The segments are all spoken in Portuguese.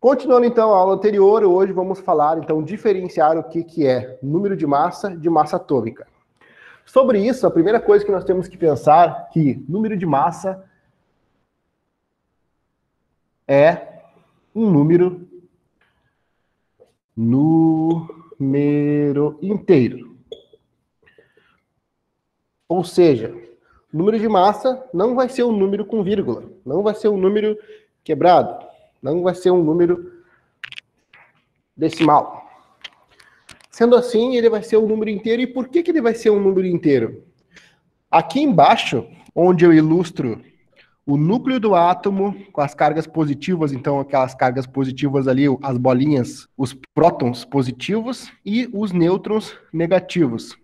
Continuando então a aula anterior, hoje vamos falar, então, diferenciar o que é número de massa atômica. Sobre isso, a primeira coisa que nós temos que pensar é que número de massa é um número inteiro. Ou seja, o número de massa não vai ser um número com vírgula, não vai ser um número quebrado, não vai ser um número decimal. Sendo assim, ele vai ser um número inteiro. E por que ele vai ser um número inteiro? Aqui embaixo, onde eu ilustro o núcleo do átomo com as cargas positivas, então aquelas cargas positivas ali, as bolinhas, os prótons positivos e os nêutrons negativos.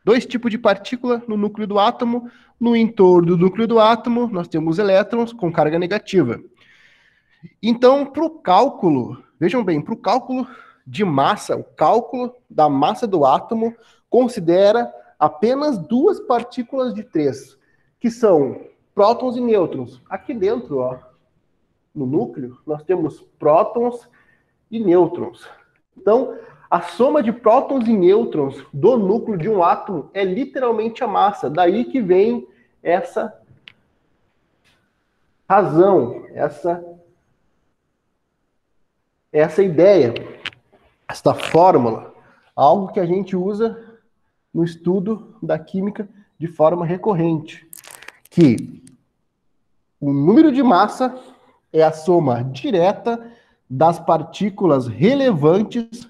Dois tipos de partícula no núcleo do átomo. No entorno do núcleo do átomo, nós temos elétrons com carga negativa. Então, para o cálculo, vejam bem, para o cálculo de massa, o cálculo da massa do átomo considera apenas duas partículas de três, que são prótons e nêutrons. Aqui dentro, ó, no núcleo, nós temos prótons e nêutrons. Então, a soma de prótons e nêutrons do núcleo de um átomo é literalmente a massa. Daí que vem essa razão, essa ideia, esta fórmula, algo que a gente usa no estudo da química de forma recorrente, que o número de massa é a soma direta das partículas relevantes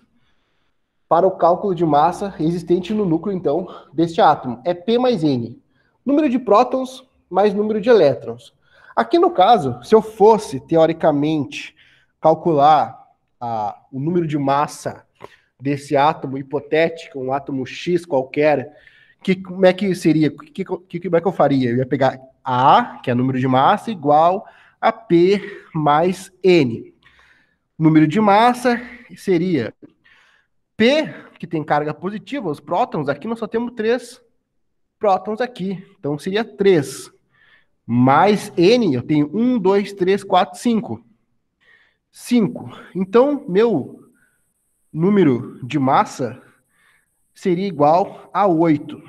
para o cálculo de massa existente no núcleo, então, deste átomo. É P mais N. Número de prótons mais número de elétrons. Aqui no caso, se eu fosse, teoricamente, calcular o número de massa desse átomo hipotético, um átomo X qualquer, como é que seria? Como é que eu faria? Eu ia pegar A, que é o número de massa, igual a P mais N. Número de massa seria P, que tem carga positiva, os prótons, aqui nós só temos 3 prótons aqui, então seria 3. Mais N, eu tenho 1, 2, 3, 4, 5. 5. Então, meu número de massa seria igual a 8. O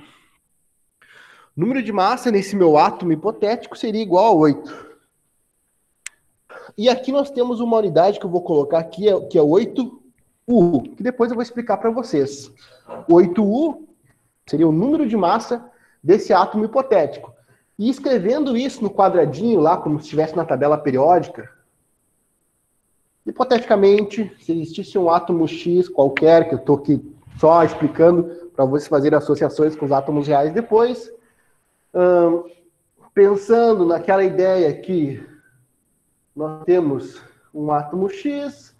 número de massa nesse meu átomo hipotético seria igual a 8. E aqui nós temos uma unidade que eu vou colocar aqui, que é 8U, que depois eu vou explicar para vocês. 8U seria o número de massa desse átomo hipotético. E escrevendo isso no quadradinho lá, como se estivesse na tabela periódica, hipoteticamente, se existisse um átomo X qualquer, que eu estou aqui só explicando para vocês fazerem associações com os átomos reais depois, pensando naquela ideia que nós temos um átomo X,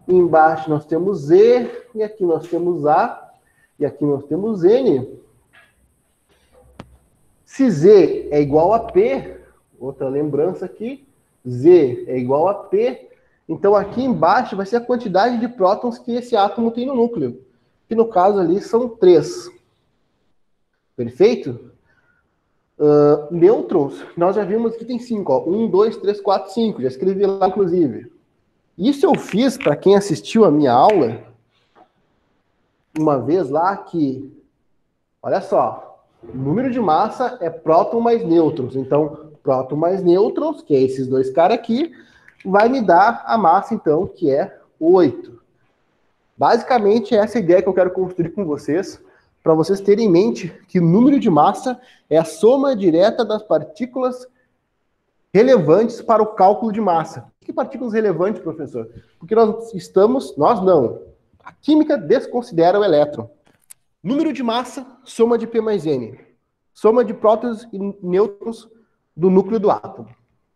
embaixo nós temos Z, e aqui nós temos A, e aqui nós temos N. Se Z é igual a P, outra lembrança aqui, Z é igual a P, então aqui embaixo vai ser a quantidade de prótons que esse átomo tem no núcleo, que no caso ali são 3. Perfeito? Nêutrons, nós já vimos que tem 5, ó, 1, 2, 3, 4, 5, já escrevi lá inclusive. Isso eu fiz, para quem assistiu a minha aula, uma vez lá que, olha só, o número de massa é próton mais nêutrons. Então, próton mais nêutrons, que é esses dois caras aqui, vai me dar a massa, então, que é 8. Basicamente, essa é a ideia que eu quero construir com vocês, para vocês terem em mente que o número de massa é a soma direta das partículas relevantes para o cálculo de massa. Que partículas relevantes, professor? Porque nós não. A química desconsidera o elétron. Número de massa, soma de P mais N. Soma de prótons e nêutrons do núcleo do átomo.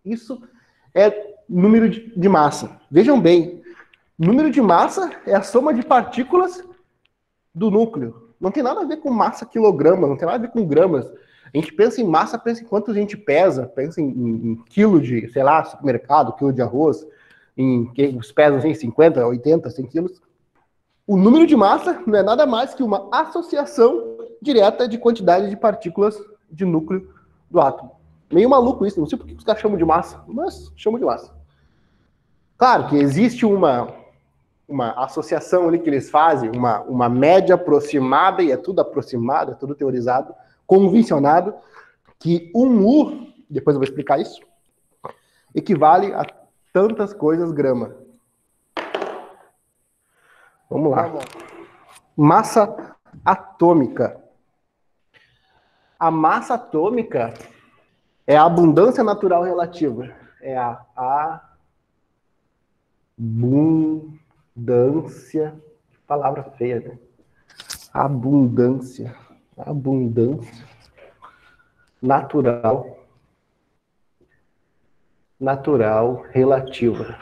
Isso é número de massa. Vejam bem, número de massa é a soma de partículas do núcleo. Não tem nada a ver com massa quilograma, não tem nada a ver com gramas. A gente pensa em massa, pensa em quanto a gente pesa, pensa em quilo de, sei lá, supermercado, quilo de arroz, em que os pesam assim, 50, 80, 100 quilos. O número de massa não é nada mais que uma associação direta de quantidade de partículas de núcleo do átomo. Meio maluco isso, não sei por que os caras chamam de massa, mas chamam de massa. Claro que existe uma associação ali que eles fazem, uma média aproximada, e é tudo aproximado, é tudo teorizado, convencionado, que um U, depois eu vou explicar isso, equivale a tantas coisas grama. Vamos lá. Massa atômica. A massa atômica é a abundância natural relativa. É a abundância. Palavra feia, né? Abundância. Abundância natural relativa.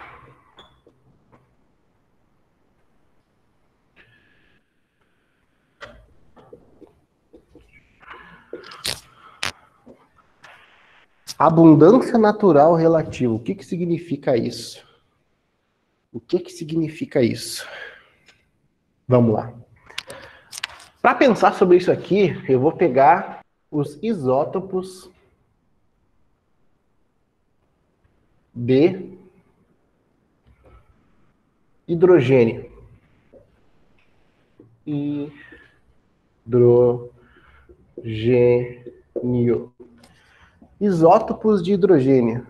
Abundância natural relativa. O que que significa isso? O que que significa isso? Vamos lá. Para pensar sobre isso aqui, eu vou pegar os isótopos de hidrogênio. Hidrogênio. Isótopos de hidrogênio.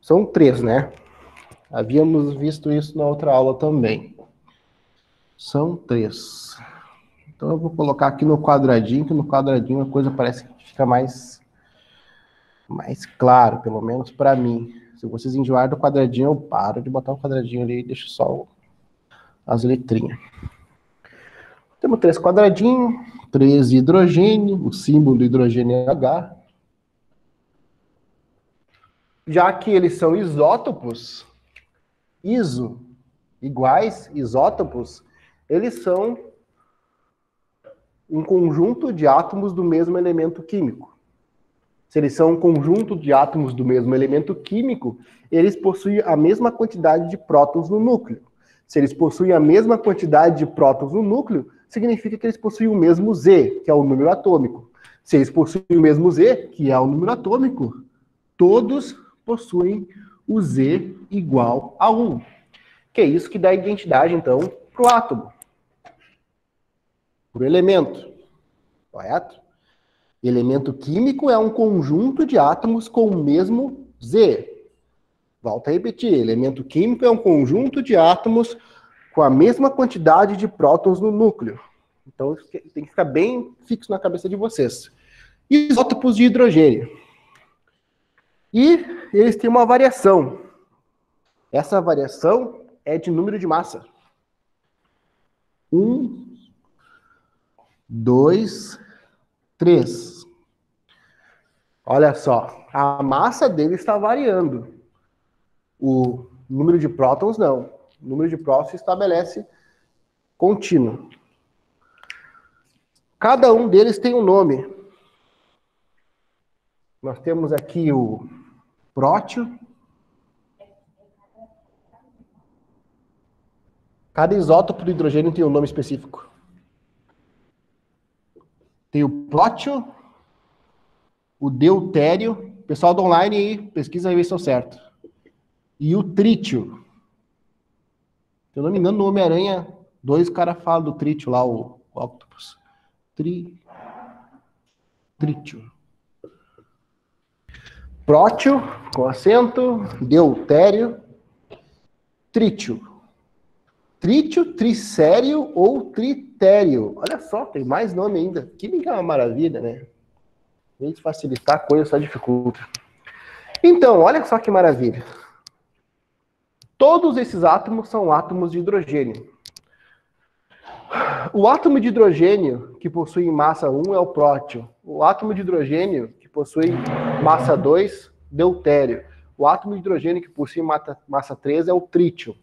São 3, né? Havíamos visto isso na outra aula também. São 3. Então eu vou colocar aqui no quadradinho, que no quadradinho a coisa parece que fica mais claro, pelo menos para mim. Se vocês enjoarem do quadradinho, eu paro de botar o quadradinho ali e deixo só as letrinhas. Temos 3 quadradinhos, 3 hidrogênio, o símbolo do hidrogênio é H. Já que eles são isótopos, iso, iguais, isótopos, eles são um conjunto de átomos do mesmo elemento químico. Se eles são um conjunto de átomos do mesmo elemento químico, eles possuem a mesma quantidade de prótons no núcleo. Se eles possuem a mesma quantidade de prótons no núcleo, significa que eles possuem o mesmo Z, que é o número atômico. Se eles possuem o mesmo Z, que é o número atômico, todos possuem o Z igual a 1. Que é isso que dá identidade, então, para o átomo. Para o elemento. Correto? Elemento químico é um conjunto de átomos com o mesmo Z. Volto a repetir. Elemento químico é um conjunto de átomos com a mesma quantidade de prótons no núcleo. Então, isso tem que ficar bem fixo na cabeça de vocês. Isótopos de hidrogênio. E eles têm uma variação. Essa variação é de número de massa. 1, 2, 3. Olha só, a massa dele está variando. O número de prótons, não. O número de prótons se estabelece contínuo. Cada um deles tem um nome. Nós temos aqui o prótio. Cada isótopo do hidrogênio tem um nome específico. Tem o prótio, o deutério. Pessoal do online aí, pesquisa aí ver se eu certo. E o trítio. Se eu não me engano, no Homem-Aranha, 2 caras falam do trítio lá, o octopus. Trítio. Prótio, com acento, deutério, trítio. Trítio, tricério ou tritério. Olha só, tem mais nome ainda. Química é uma maravilha, né? Em vez de facilitar a coisa, só dificulta. Então, olha só que maravilha. Todos esses átomos são átomos de hidrogênio. O átomo de hidrogênio que possui massa 1 é o prótio. O átomo de hidrogênio que possui massa 2, deutério. O átomo de hidrogênio que possui massa 3 é o trítio.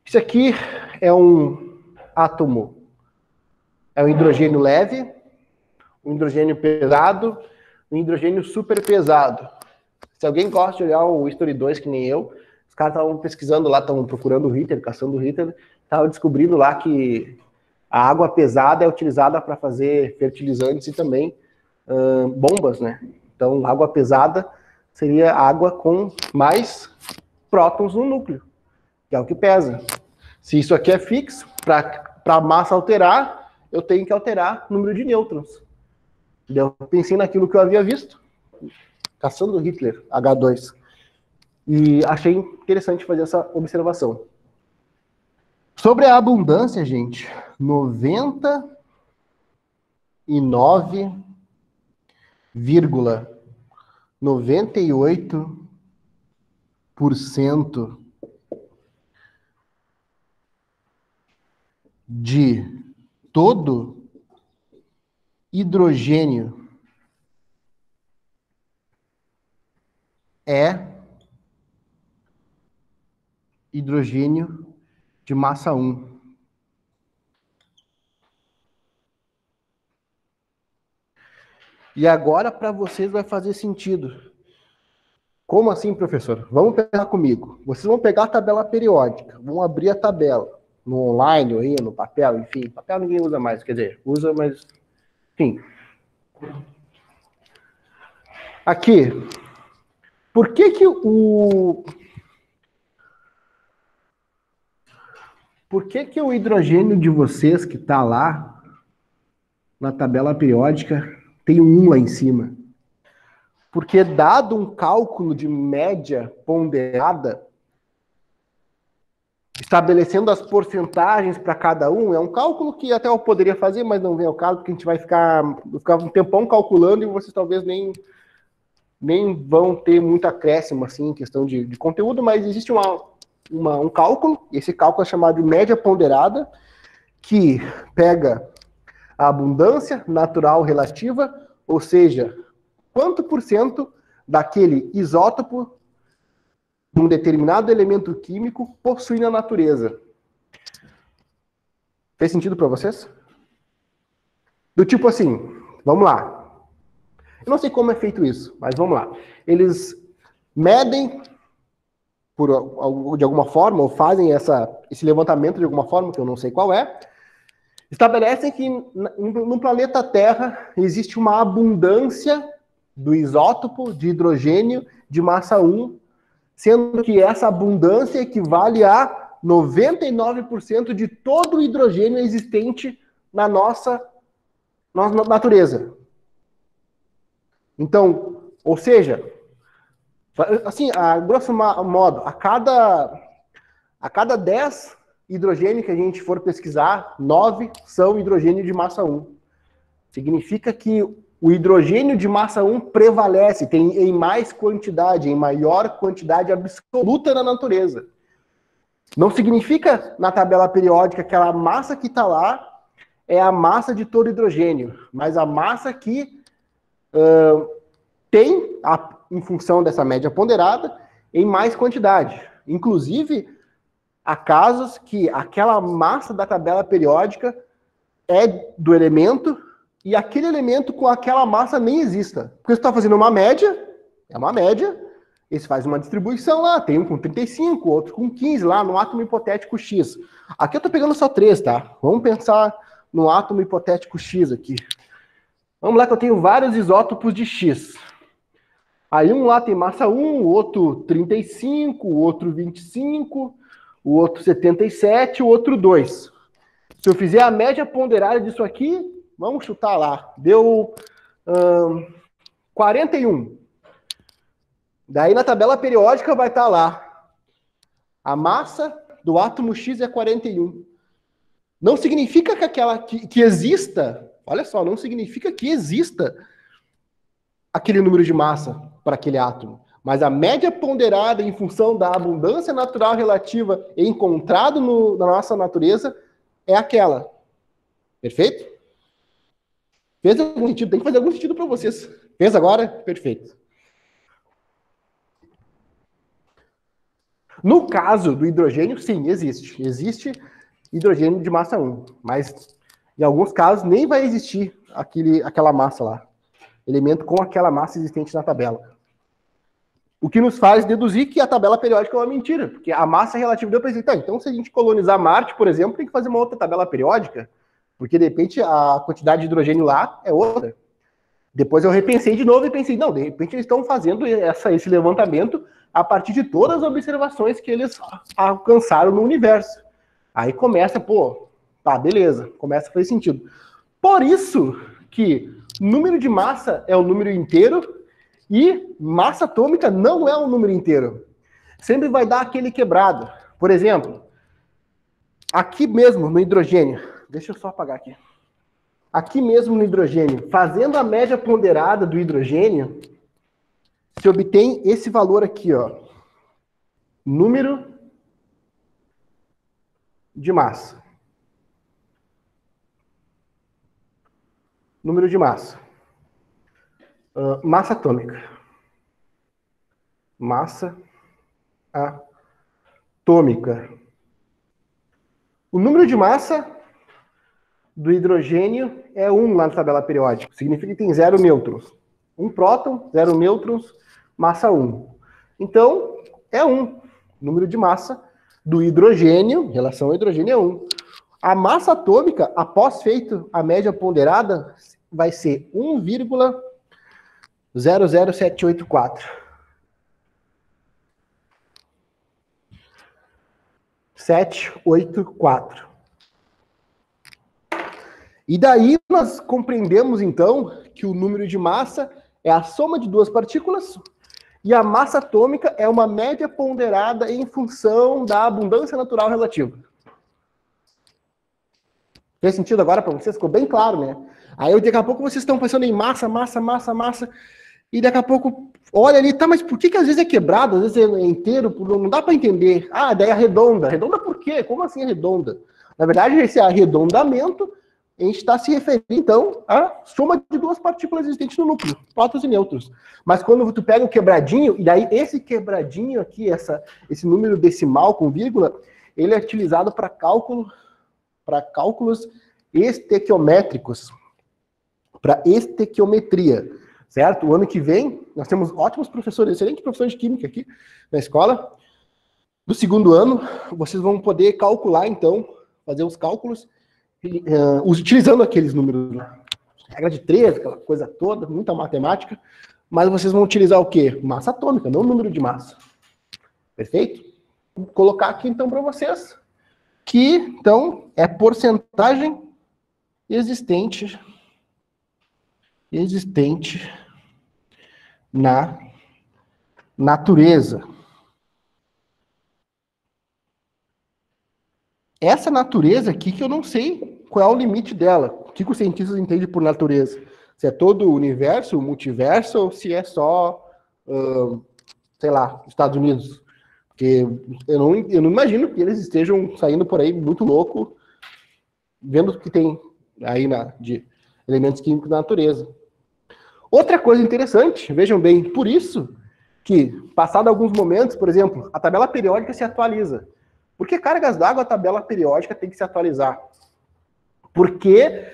Isso aqui é um átomo, é um hidrogênio leve, um hidrogênio pesado, um hidrogênio super pesado. Se alguém gosta de olhar o History 2, que nem eu, os caras estavam pesquisando lá, estavam procurando o Ritter, caçando o Ritter, estavam descobrindo lá que a água pesada é utilizada para fazer fertilizantes e também bombas, né? Então, água pesada seria água com mais prótons no núcleo, que é o que pesa. Se isso aqui é fixo, para a massa alterar, eu tenho que alterar o número de nêutrons. Eu pensei naquilo que eu havia visto, caçando Hitler, H2. E achei interessante fazer essa observação. Sobre a abundância, gente, 99,98% de todo hidrogênio é hidrogênio de massa 1. E agora para vocês vai fazer sentido. Como assim, professor? Vamos pegar comigo. Vocês vão pegar a tabela periódica, vão abrir a tabela no online ou aí, no papel, enfim. Papel ninguém usa mais, quer dizer, usa, mas enfim. Aqui, por que o hidrogênio de vocês que está lá na tabela periódica tem um 1 lá em cima? Porque dado um cálculo de média ponderada, estabelecendo as porcentagens para cada um, é um cálculo que até eu poderia fazer, mas não vem ao caso, porque a gente vai ficar um tempão calculando e vocês talvez nem vão ter muito acréscimo assim, em questão de conteúdo, mas existe um cálculo, esse cálculo é chamado de média ponderada, que pega a abundância natural relativa, ou seja, quanto por cento daquele isótopo de um determinado elemento químico possui na natureza. Fez sentido para vocês? Do tipo assim, vamos lá. Eu não sei como é feito isso, mas vamos lá. Eles medem de alguma forma, ou fazem esse levantamento de alguma forma, que eu não sei qual é, estabelecem que no planeta Terra existe uma abundância do isótopo de hidrogênio de massa 1, sendo que essa abundância equivale a 99% de todo o hidrogênio existente na nossa natureza. Então, ou seja, assim, a grosso modo, a cada 10 hidrogênio que a gente for pesquisar, 9 são hidrogênio de massa 1. Significa que o hidrogênio de massa 1 prevalece, tem em mais quantidade, em maior quantidade absoluta na natureza. Não significa, na tabela periódica, que aquela massa que está lá é a massa de todo hidrogênio, mas a massa que tem, em função dessa média ponderada, em mais quantidade. Inclusive, há casos que aquela massa da tabela periódica é do elemento e aquele elemento com aquela massa nem exista. Porque você está fazendo uma média, é uma média, esse faz uma distribuição lá, tem um com 35, outro com 15, lá no átomo hipotético X. Aqui eu estou pegando só 3, tá? Vamos pensar no átomo hipotético X aqui. Vamos lá que eu tenho vários isótopos de X. Aí um lá tem massa 1, o outro 35, o outro 25, o outro 77, o outro 2. Se eu fizer a média ponderada disso aqui, vamos chutar lá, deu 41. Daí na tabela periódica vai estar lá, a massa do átomo X é 41. Não significa que exista, olha só, não significa que exista aquele número de massa para aquele átomo. Mas a média ponderada em função da abundância natural relativa encontrado na nossa natureza é aquela. Perfeito? Fez algum sentido? Tem que fazer algum sentido para vocês. Fez agora? Perfeito. No caso do hidrogênio, sim, existe. Existe hidrogênio de massa 1. Mas, em alguns casos, nem vai existir aquela massa lá. Elemento com aquela massa existente na tabela. O que nos faz deduzir que a tabela periódica é uma mentira, porque a massa relativa deu para dizer, tá, então se a gente colonizar Marte, por exemplo, tem que fazer uma outra tabela periódica, porque de repente a quantidade de hidrogênio lá é outra. Depois eu repensei de novo e pensei, não, de repente eles estão fazendo esse levantamento a partir de todas as observações que eles alcançaram no universo. Aí começa, pô, tá, beleza, começa a fazer sentido. Por isso que número de massa é um número inteiro e massa atômica não é um número inteiro. Sempre vai dar aquele quebrado. Por exemplo, aqui mesmo no hidrogênio, deixa eu só apagar aqui. Aqui mesmo no hidrogênio, fazendo a média ponderada do hidrogênio, se obtém esse valor aqui, ó, número de massa. Número de massa. Massa atômica. Massa atômica. O número de massa do hidrogênio é 1 lá na tabela periódica. Significa que tem 0 nêutrons. 1 próton, 0 nêutrons, massa 1. Então, é 1. O número de massa do hidrogênio, em relação ao hidrogênio, é 1. A massa atômica, após feito a média ponderada, vai ser 1,00784. 784. E daí nós compreendemos, então, que o número de massa é a soma de duas partículas e a massa atômica é uma média ponderada em função da abundância natural relativa. Fez sentido agora para vocês? Ficou bem claro, né? Aí daqui a pouco vocês estão pensando em massa, e daqui a pouco, olha ali, tá, mas por que às vezes é quebrado, às vezes é inteiro, não dá para entender. Ah, daí é redonda. Redonda por quê? Como assim é redonda? Na verdade, esse arredondamento, a gente está se referindo, então, à soma de duas partículas existentes no núcleo, prótons e nêutrons. Mas quando tu pega o quebradinho, e daí esse quebradinho aqui, esse número decimal com vírgula, ele é utilizado para cálculos estequiométricos, para estequiometria, certo? O ano que vem, nós temos ótimos professores, excelentes professores de química aqui na escola. Do segundo ano, vocês vão poder calcular, então, fazer os cálculos utilizando aqueles números lá. Regra de 3, aquela coisa toda, muita matemática, mas vocês vão utilizar o quê? Massa atômica, não número de massa. Perfeito? Vou colocar aqui, então, para vocês, que, então, é porcentagem existente na natureza. Essa natureza aqui que eu não sei qual é o limite dela. O que os cientistas entendem por natureza? Se é todo o universo, o multiverso, ou se é só, sei lá, Estados Unidos. Porque eu não imagino que eles estejam saindo por aí muito louco, vendo o que tem aí de elementos químicos da natureza. Outra coisa interessante, vejam bem, por isso que, passado alguns momentos, por exemplo, a tabela periódica se atualiza. Por que cargas d'água a tabela periódica tem que se atualizar? Porque,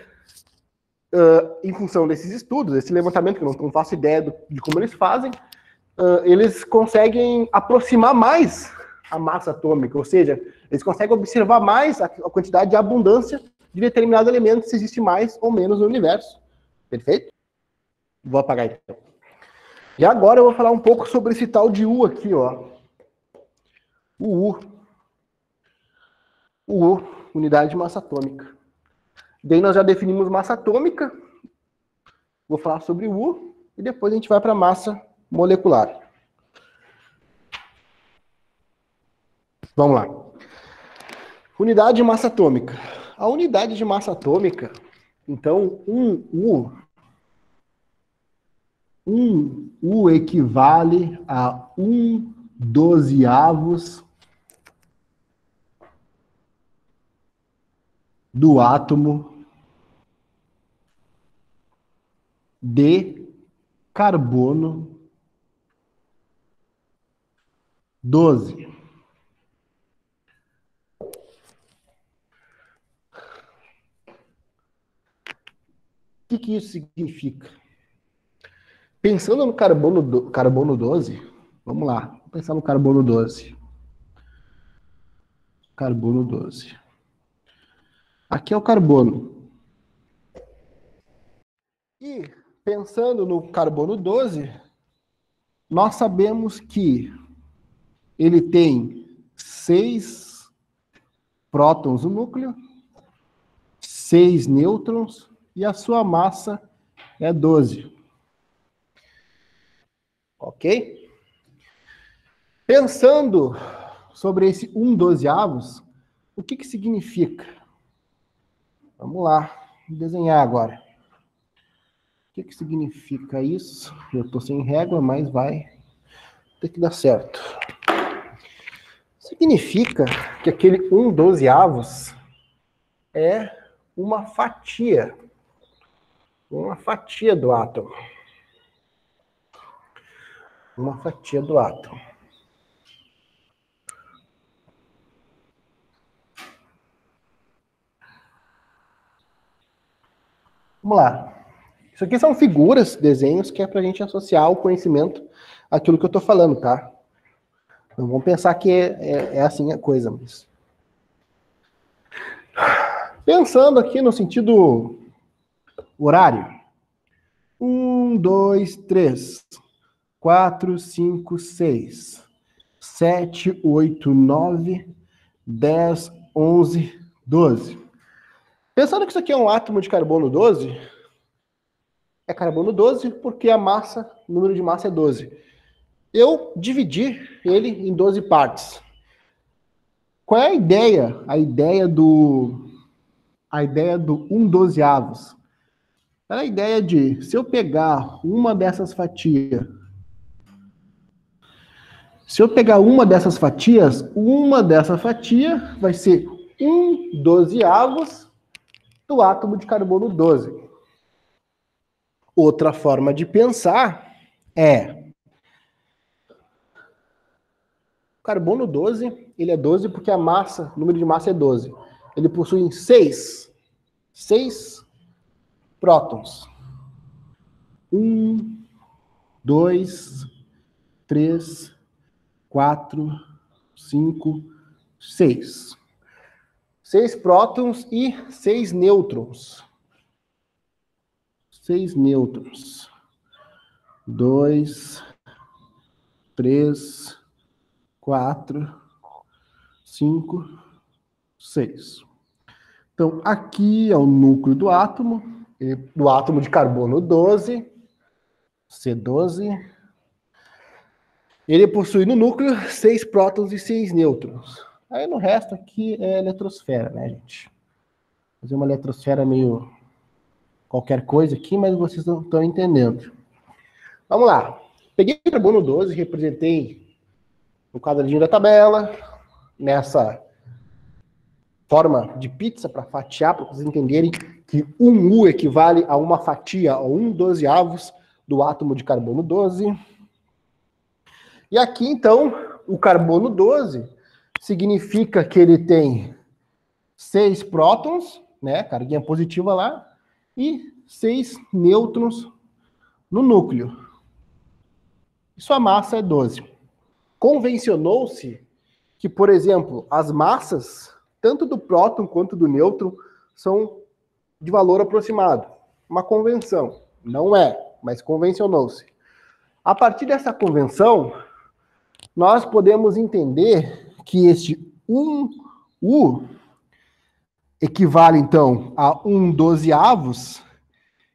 em função desses estudos, desse levantamento, que eu não faço ideia de como eles fazem, eles conseguem aproximar mais a massa atômica, ou seja, eles conseguem observar mais a quantidade de abundância de determinado elemento, se existe mais ou menos no universo. Perfeito? Vou apagar então. E agora eu vou falar um pouco sobre esse tal de U aqui, ó. O U, unidade de massa atômica. Daí nós já definimos massa atômica. Vou falar sobre o U e depois a gente vai para a massa molecular. Vamos lá. Unidade de massa atômica. A unidade de massa atômica, então, um U equivale a 1/12 do átomo de carbono 12. O que isso significa? Pensando no carbono 12, vamos lá, vamos pensar no carbono 12. Carbono 12. Aqui é o carbono. E pensando no carbono 12, nós sabemos que ele tem 6 prótons no núcleo, 6 nêutrons, e a sua massa é 12. Ok? Pensando sobre esse 1/12, o que significa? Vamos lá, desenhar agora. O que significa isso? Eu estou sem régua, mas vai ter que dar certo. Significa que aquele 1/12 é uma fatia do átomo. Uma fatia do átomo. Vamos lá. Isso aqui são figuras, desenhos, que é pra gente associar o conhecimento àquilo que eu tô falando, tá? Não vamos pensar que é assim a coisa, mas... Pensando aqui no sentido horário. 1, 2, 3, 4, 5, 6, 7, 8, 9, 10, 11, 12. Pensando que isso aqui é um átomo de carbono 12, é carbono 12 porque a massa, o número de massa é 12. Eu dividi ele em 12 partes. Qual é a ideia? A ideia do 1/12. É a ideia de, se eu pegar uma dessas fatias, uma dessa fatia vai ser 1/12 do átomo de carbono 12. Outra forma de pensar é... O carbono 12, ele é 12 porque a massa, o número de massa é 12. Ele possui 6 prótons. 1, 2, 3, 4, 5, 6. 6 prótons e 6 nêutrons. 6 nêutrons. 2, 3, 4, 5, 6. Então, aqui é o núcleo do átomo de carbono 12, C12. Ele possui no núcleo 6 prótons e 6 nêutrons. Aí no resto aqui é eletrosfera, né, gente? Vou fazer uma eletrosfera meio qualquer coisa aqui, mas vocês não estão entendendo. Vamos lá. Peguei o carbono 12, representei no quadradinho da tabela, nessa forma de pizza para fatiar, para vocês entenderem que 1U equivale a uma fatia, a 1/12 do átomo de carbono 12. E aqui, então, o carbono 12 significa que ele tem 6 prótons, né, carguinha positiva lá, e 6 nêutrons no núcleo. E sua massa é 12. Convencionou-se que, por exemplo, as massas, tanto do próton quanto do nêutron, são de valor aproximado. Uma convenção. Não é, mas convencionou-se. A partir dessa convenção, nós podemos entender que este 1U equivale, então, a 1/12,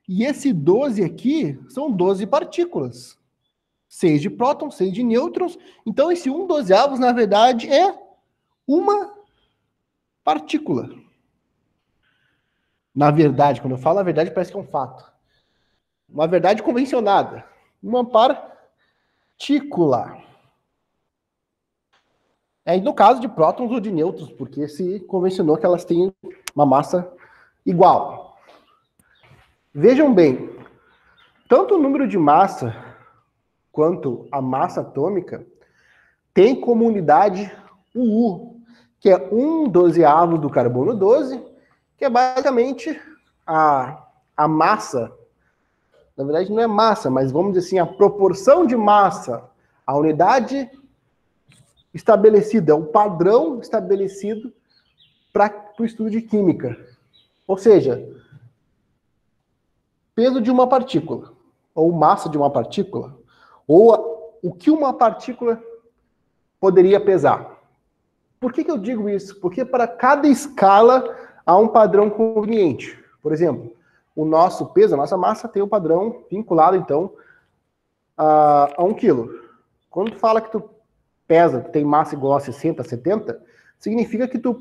e esse 12 aqui são 12 partículas. 6 de prótons, 6 de nêutrons. Então, esse 1/12, na verdade, é uma partícula. Na verdade, quando eu falo a verdade, parece que é um fato. Uma verdade convencionada. Uma partícula. É no caso de prótons ou de nêutrons, porque se convencionou que elas têm uma massa igual. Vejam bem, tanto o número de massa quanto a massa atômica tem como unidade o U, que é 1/12 do carbono 12, que é basicamente a massa. Na verdade não é massa, mas vamos dizer assim, a proporção de massa, a unidade estabelecida, o padrão estabelecido para o estudo de química. Ou seja, peso de uma partícula. ou massa de uma partícula, ou o que uma partícula poderia pesar. Por que eu digo isso? Porque para cada escala há um padrão conveniente. Por exemplo, o nosso peso, a nossa massa tem um padrão vinculado, então, a 1 quilo. Quando tu fala que tu pesa, tu tem massa igual a 60, 70, significa que tu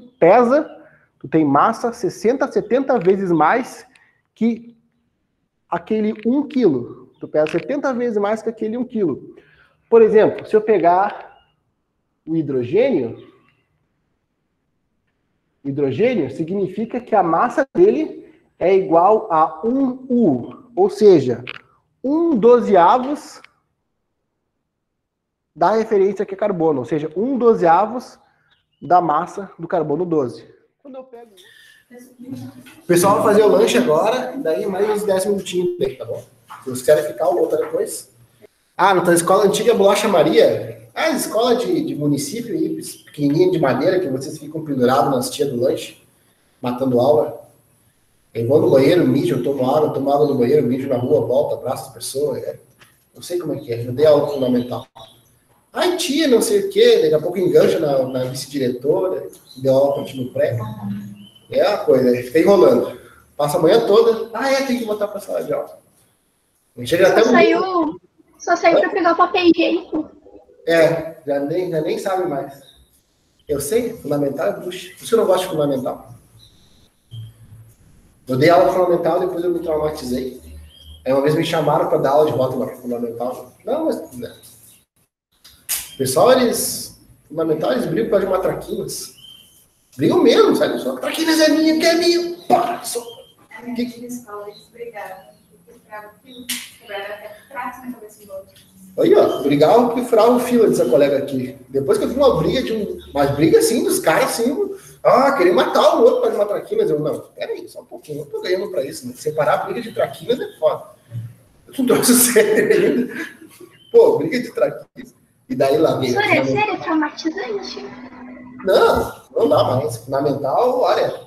tem massa 60, 70 vezes mais que aquele 1 quilo. Tu pesa 70 vezes mais que aquele 1 quilo. Por exemplo, se eu pegar o hidrogênio significa que a massa dele é igual a 1 U, ou seja, 1/12 da referência que é carbono, ou seja, 1/12 da massa do carbono 12. Quando eu pego... O pessoal vai fazer o lanche agora, daí mais uns 10 minutinhos, tá bom? Se vocês querem ficar, ou voltar depois. Ah, na escola antiga Bolacha Maria, a escola de município aí, pequenininha de madeira, que vocês ficam pendurados nas tias do lanche, matando aula. Eu vou no banheiro, mijo, eu tomo água no banheiro, mijo na rua, volto, abraço as pessoas. Não sei como é que é, eu dei aula fundamental. Ai, tia, não sei o quê, daqui a pouco engancha na vice-diretora, deu aula no pré. É a coisa, fica enrolando. Passa a manhã toda, tem que voltar para a sala de aula. Chega até só saiu para pegar o papel higiênico. Já nem sabe mais. Eu sei, fundamental é bucha. Por isso eu não gosto de fundamental. Eu dei aula fundamental, depois eu me traumatizei. Aí uma vez me chamaram para dar aula de volta na fundamental. Não, mas... Né. Pessoal, fundamental, eles brigam por causa de matraquinhas. Brigam mesmo, sabe? Só matraquinhas é minha, que é minha. Pá, só... A minha escola, eles brigaram. Quebraram até traço na cabeça do outro. Aí, ó, brigavam que furavam fila dessa colega aqui. Depois que eu vi uma briga mas briga assim, dos caras assim, querer matar o outro para uma traquinas. Eu, não, peraí, só um pouquinho, eu tô ganhando pra isso, né? Separar a briga de traquinas é foda. Eu não trouxe sério ainda. Pô, briga de traquinas. E daí lá vem. Sério, traumatizante. Não dá mais. Fundamental, olha,